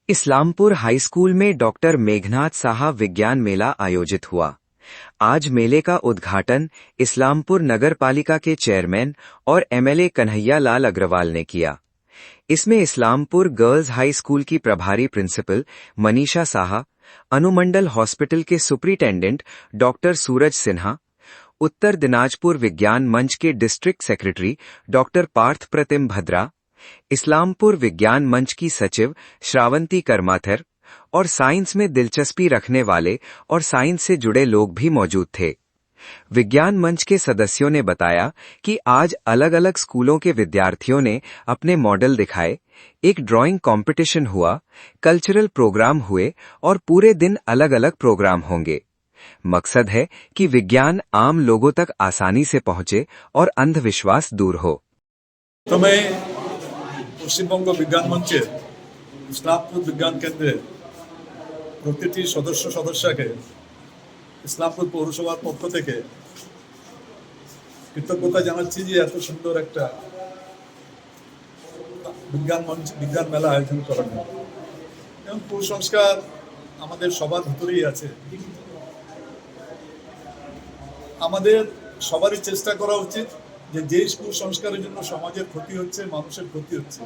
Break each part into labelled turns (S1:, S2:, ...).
S1: Islampur high school में doctor Meghnath Saha विज्ञान मेला आयोजित हुआ। आज मेले का उद्घाटन इस्लामपुर नगर पालिका के चेयरमैन और एमएलए कन्हैया लाल अग्रवाल ने किया। इसमें इस्लामपुर गर्ल्स हाई स्कूल की प्रभारी प्रिंसिपल मनीषा साहा, अनुमंडल हॉस्पिटल के सुपरिटेंडेंट डॉक्टर सूरज सिन्हा, उत्तर दिनाजपुर विज्ञान मंच के डिस्ट्रिक्ट सेक्रेटरी डॉक्टर पार्थ प्रतिम भद्रा, इस्लामपुर विज्ञान मंच की सचिव श्रावंती करमाथर और साइंस में दिलचस्पी रखने वाले और साइंस से जुड़े लोग भी मौजूद थे। विज्ञान मंच के सदस्यों ने बताया कि आज अलग अलग स्कूलों के विद्यार्थियों ने अपने मॉडल दिखाए, एक ड्राइंग कंपटीशन हुआ, कल्चरल प्रोग्राम हुए और पूरे दिन अलग अलग प्रोग्राम होंगे। मकसद है कि विज्ञान आम लोगों तक आसानी से पहुंचे और अंधविश्वास दूर हो।
S2: तो मैं পশ্চিমবঙ্গ বিজ্ঞান মঞ্চের ইসলামপুর বিজ্ঞান কেন্দ্রের প্রতিটি সদস্যকে ইসলামপুর পৌরসভার পক্ষ থেকে কৃতজ্ঞতা জানাচ্ছি যে এত সুন্দর একটা বিজ্ঞান মেলা আয়োজন করা হয়। এবং কুসংস্কার আমাদের সবার ভিতরেই আছে। আমাদের সবারই চেষ্টা করা উচিত যে কুসংস্কারের জন্য সমাজের ক্ষতি হচ্ছে, মানুষের ক্ষতি হচ্ছে,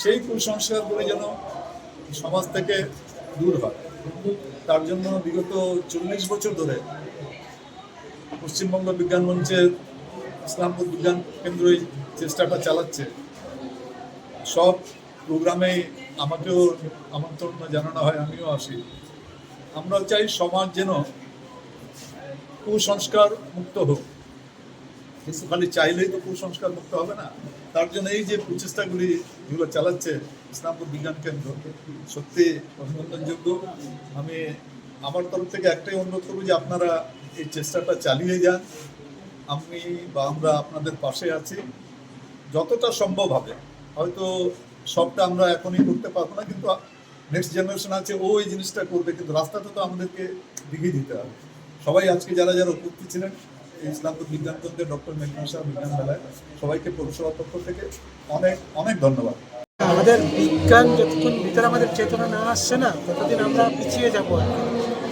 S2: সেই কুসংস্কারগুলো যেন সমাজ থেকে দূর হয়। তার জন্য বিগত 40 বছর ধরে পশ্চিমবঙ্গ বিজ্ঞান মঞ্চের ইসলামপুর বিজ্ঞান কেন্দ্র এই চেষ্টাটা চালাচ্ছে। সব প্রোগ্রামে আমাকেও আমন্ত্রণ জানানো হয়, আমিও আসি। আমরা চাই সমাজ যেন কুসংস্কার মুক্ত হোক, কিন্তু খালি চাইলেই তো কুসংস্কার মুক্ত হবে না। তার জন্য এই যে প্রচেষ্টাগুলি যেগুলো চালাচ্ছে ইসলামপুর বিজ্ঞান কেন্দ্র, সত্যি অভিনন্দনযোগ্য। আমি আমার তরফ থেকে একটাই অনুরোধ করবো যে আপনারা এই চেষ্টাটা চালিয়ে যান। আমরা আপনাদের পাশে আছি। যতটা সম্ভব হবে, হয়তো সবটা আমরা এখনই করতে পারবো না, কিন্তু নেক্সট জেনারেশন আছে, ও এই জিনিসটা করবে, কিন্তু রাস্তাটা তো আমাদেরকে দেখিয়ে দিতে হবে। সবাই আজকে যারা উপস্থিত ছিলেন ইসলামপুর বিজ্ঞান কেন্দ্রের ডক্টর মেঘনাথ সাহা বিজ্ঞান মেলায়, সবাইকে পৌরসভার পক্ষ থেকে অনেক অনেক ধন্যবাদ।
S3: আমাদের বিজ্ঞান যতক্ষণ ভিতরে আমাদের চেতনা না আসছে না, ততদিন আমরা পিছিয়ে যাবো।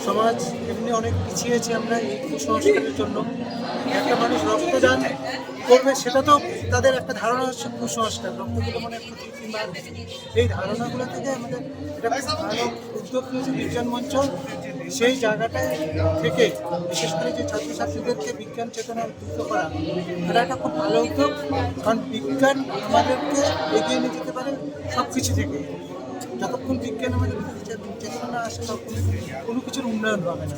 S3: সমাজ এমনি অনেক পিছিয়েছি আমরা এই কুসংস্কারের জন্য। একটা মানুষ রক্তদান করবে, সেটা তো তাদের একটা ধারণা হচ্ছে কুসংস্কার, রক্ত দিলে মনে ক্ষতি, কিংবা এই ধারণাগুলো থেকে আমাদের এটা ভালো উদ্যোগ নিয়েছে বিজ্ঞান মঞ্চ। সেই জায়গাটায় থেকে বিশেষ করে যে ছাত্রছাত্রীদেরকে বিজ্ঞান চেতনা উদ্বুদ্ধ করা, এটা একটা খুব ভালো উদ্যোগ। কারণ বিজ্ঞান আমাদেরকে এগিয়ে নিয়ে যেতে পারে সব কিছু থেকে। যতক্ষণ বিজ্ঞান আমাদের চেতনা না আসে, তখন কোনো কিছুর উন্নয়ন হবে না।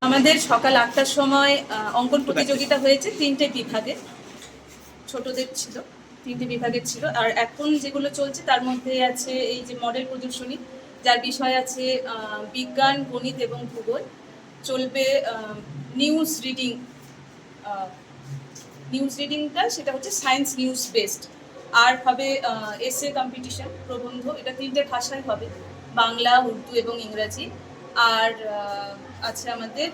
S4: আমাদের সকাল 8টার সময় অঙ্কন প্রতিযোগিতা হয়েছে 3টে বিভাগে, ছোটদের ছিল 3টে বিভাগের ছিল। আর এখন যেগুলো চলছে তার মধ্যে আছে এই যে মডেল প্রদর্শনী, যার বিষয় আছে বিজ্ঞান, গণিত এবং ভূগোল। চলবে নিউজ রিডিংটা, সেটা হচ্ছে সায়েন্স নিউজ বেসড। আর হবে এসে কম্পিটিশন, প্রবন্ধ, এটা 3টে ভাষায় হবে, বাংলা, উর্দু এবং ইংরাজি। আর আছে আমাদের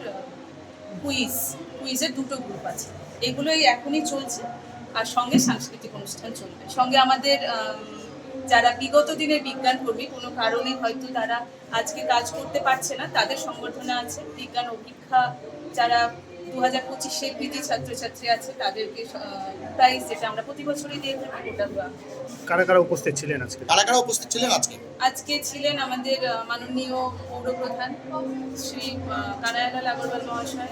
S4: কুইজের 2টো গ্রুপ আছে। এগুলোই এখনই চলছে। আর সঙ্গে সাংস্কৃতিক অনুষ্ঠান চলবে। সঙ্গে আমাদের যারা বিগত দিনের বিজ্ঞান কর্মী, কোনো কারণে হয়তো তারা আজকে কাজ করতে পারছে না, তাদের সংবর্ধনা আছে। বিজ্ঞান অভিক্ষা যারা 2025-এ কৃতি ছাত্রছাত্রী আছে, তাদেরকে প্রাইজ, যেটা আমরা প্রতি বছরই দিয়ে থাকি, ওটা দেওয়া।
S3: কারা উপস্থিত ছিলেন আজকে?
S4: আজকে ছিলেন আমাদের মাননীয় পৌরপ্রধান শ্রী কানায়ালাল আগরওয়াল মহাশয়,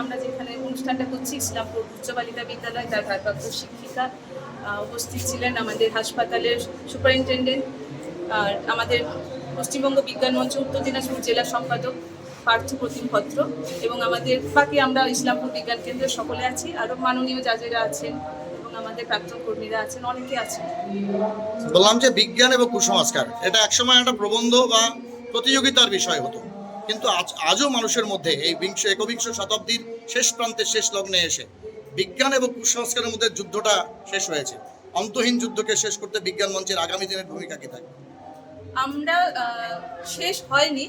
S4: আমরা যেখানে অনুষ্ঠানটা করছি ইসলামপুর উচ্চ বালিকা বিদ্যালয়, তার ভারপ্রাপ্ত শিক্ষিকা উপস্থিত ছিলেন, আমাদের হাসপাতালের সুপারিনটেন্ডেন্ট, আর আমাদের পশ্চিমবঙ্গ বিজ্ঞান মঞ্চ উত্তর দিনাজপুর জেলা সম্পাদক পার্থ প্রতিম ভদ্র, এবং আমাদের বাকি আমরা ইসলামপুর বিজ্ঞান কেন্দ্রের সকলে আছি। আরও মাননীয় জাজেরা আছেন এবং আমাদের প্রাক্তন কর্মীরা আছেন, অনেকে আছেন।
S5: বললাম যে বিজ্ঞান এবং কুসংস্কার এটা একসময় একটা প্রবন্ধ বা প্রতিযোগিতার বিষয় হতো, কিন্তু আজও মানুষের মধ্যে এই একবিংশ শতাব্দীর শেষ প্রান্তে, শেষ লগ্নে এসে বিজ্ঞান এবং কুসংস্কারের মধ্যে যুদ্ধটা শেষ হয়েছে। অন্তহীন যুদ্ধকে শেষ করতে বিজ্ঞান মঞ্চের আগামী দিনের ভূমিকা কি থাকবে?
S4: আমরা শেষ হয়নি,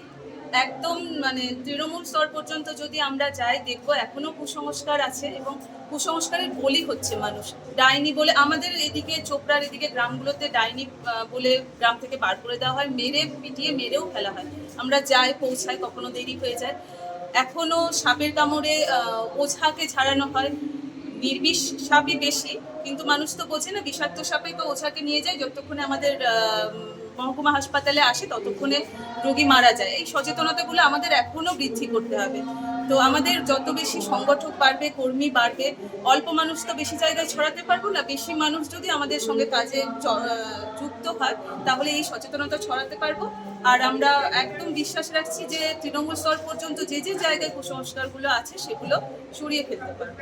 S4: একদম মানে তৃণমূল স্তর পর্যন্ত যদি আমরা যাই, দেখবো এখনো কুসংস্কার আছে এবং কুসংস্কারের বলি হচ্ছে মানুষ। ডাইনি বলে আমাদের এদিকে চোপড়ার এদিকে গ্রামগুলোতে ডাইনি বলে গ্রাম থেকে বার করে দেওয়া হয়, মেরে পিটিয়ে মেরেও ফেলা হয়। আমরা যাই, পৌঁছাই, কখনো দেরি হয়ে যায়। এখনো সাপের কামড়ে ওঝাকে ছাড়ানো হয়। নির্বিষ সাপই বেশি, কিন্তু মানুষ তো বোঝে না, বিষাক্ত সাপে তো ওঝাকে নিয়ে যায়, যতক্ষণে আমাদের মহকুমা হাসপাতালে আসে ততক্ষণে রোগী মারা যায়। এই সচেতনতাগুলো আমাদের এখনো বৃদ্ধি করতে হবে। তো আমাদের যত বেশি সংগঠক বাড়বে, কর্মী বাড়বে, অল্প মানুষ তো বেশি জায়গায় ছড়াতে পারবো না, বেশি মানুষ যদি আমাদের সঙ্গে কাজে যুক্ত হয় তাহলে এই সচেতনতা ছড়াতে পারবো। আর আমরা একদম বিশ্বাস রাখছি যে তৃণমূল স্তর পর্যন্ত যে যে জায়গায় কুসংস্কারগুলো আছে সেগুলো সরিয়ে ফেলতে পারবো।